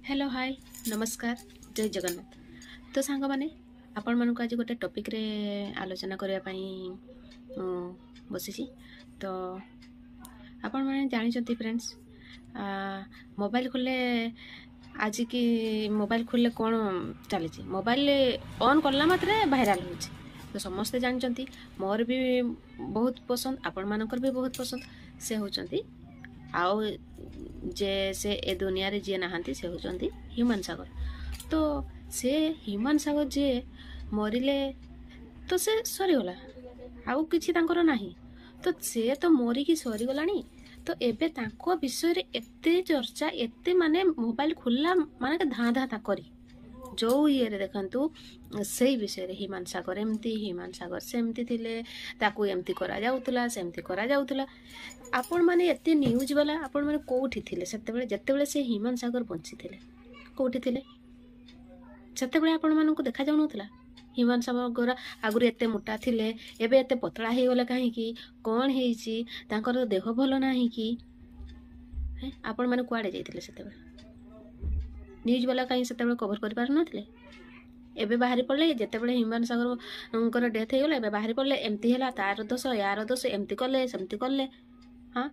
Hello hi नमस्कार जय जगन्नाथ। तो सांग माने आपण मानक आज गोटे टॉपिक रे आलोचना करबा पई बसिसी। तो आपण माने जानि छथि फ्रेंड्स, मोबाइल खोले आज की मोबाइल खोले कौन चली मोबाइल ऑन करला मात्रे भाइराल हो। तो समस्ते जानते मोर भी बहुत पसंद, आपण मानकर भी बहुत पसंद से होचंती आउ जे से ए दुनिया रे जे नहांती से होचंती ह्यूमन सागर। तो से ह्यूमन सागर जे मरिले तो से सरीगला आउ किछि तांकर नाही। तो से तो मरिकी सरीगलानी। तो एबे तांको विषय रे एते चर्चा एते माने मोबाइल खुल्ला माने धाँ धाँ करी जो ये देखु से विषय रे ह्यूमन सागर एमती ह्यूमन सागर सेमती थिले ताकू एमती करा जाउतला सेमती करा जाउतला। आपण माने एते न्यूज वाला आपण माने कोठी थिले सेते जते बेले से ह्यूमन सागर बंची थिले कोठी थिले सेते बेले आपण मानकु देखा जाउ नथला। ह्यूमन सागर आगुर एते मोटा थिले एबे एते पतला हे गला काहे की कोन हेची तांकर देह भलो नाही की आपण माने कुआडे जाइथिले सेते बेले न्यूज वाला कहीं से कवर कर पार नथिले। एबे बाहरी पड़ले जेते बेले ह्यूमन सागर डेथ हो गला एबे बाहरी पड़ले एमती हैला तार दोष यार दोष एमती कले सेमती कले। हाँ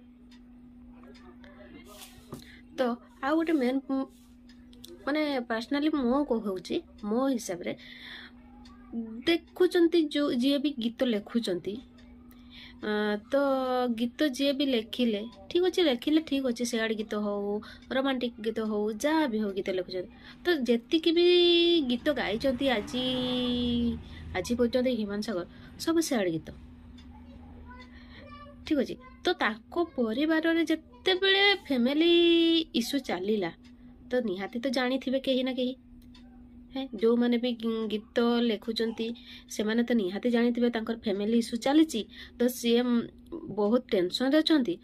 तो आ गोटे मेन माने पर्सनाली मो कहूची मो हिसाब रे देखुचंती जो जे भी गीत लेखुचंती तो गीत जे भी लेखिले ठीक अच्छे लेखिले ठीक अच्छे सैड गीत हो रोमांटिक गीत हो जहाँ भी हो गीत लिखुं। तो जेतिक भी गीत गाई आज आज पर्यटन ह्यूमन सागर सब सैड गीत ठीक अच्छे। तो ताको परिवार रे जेते बेले फैमिली इश्यू चलिला तो निहाती तो जानी थिबे कहीं ना कहीं है जो माने भी गीत लेखुचंती से माने तो निहाती जानी थिबे तांकर फैमिली इश्यू चलीची। तो सी बहुत टेंशन रे अछंती।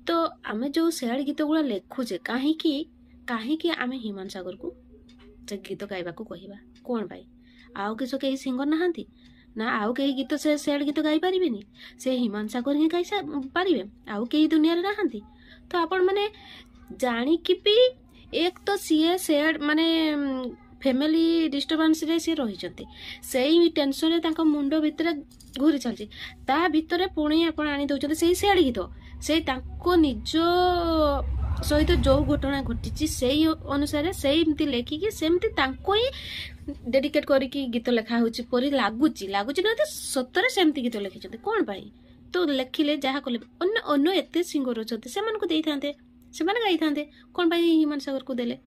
तो आमे जो सैड गीत गुला लेखुचे काहे आमे ह्यूमन सागर को से गीत गाइबा को कहिबा कोन भाई आउ किसो कहीं सिंगर नहांती ना आउ कहीं गीत से सैड गीत गाई पारिबेनी से ह्यूमन सागर ही गाई पारिबे आउ कहीं दुनिया रे नहांती। तो आपण माने जानी कि भी एक तो सीए सैड माने फैमिली डिस्टर्बेंस रे से रही से टेंशन रे तांका मुंड भितर घूरी चलती ता भितर पुणी आपण आनी दउचते से सैड गीत से तांको निज सहित जो घटना घटी से अनुसार से लेखिकी सेमती तांको ही डेडिकेट करिकी गीत लेखा होची परी लागुची ना सतरे सेमती गीत लिखिछते कोन भाई। तो लेखिले जहा कले अन्य अन्य एते सिंगर अछते से मन को देई थांते से माने गाई थांते कोन भाई ह्यूमन सागर को देले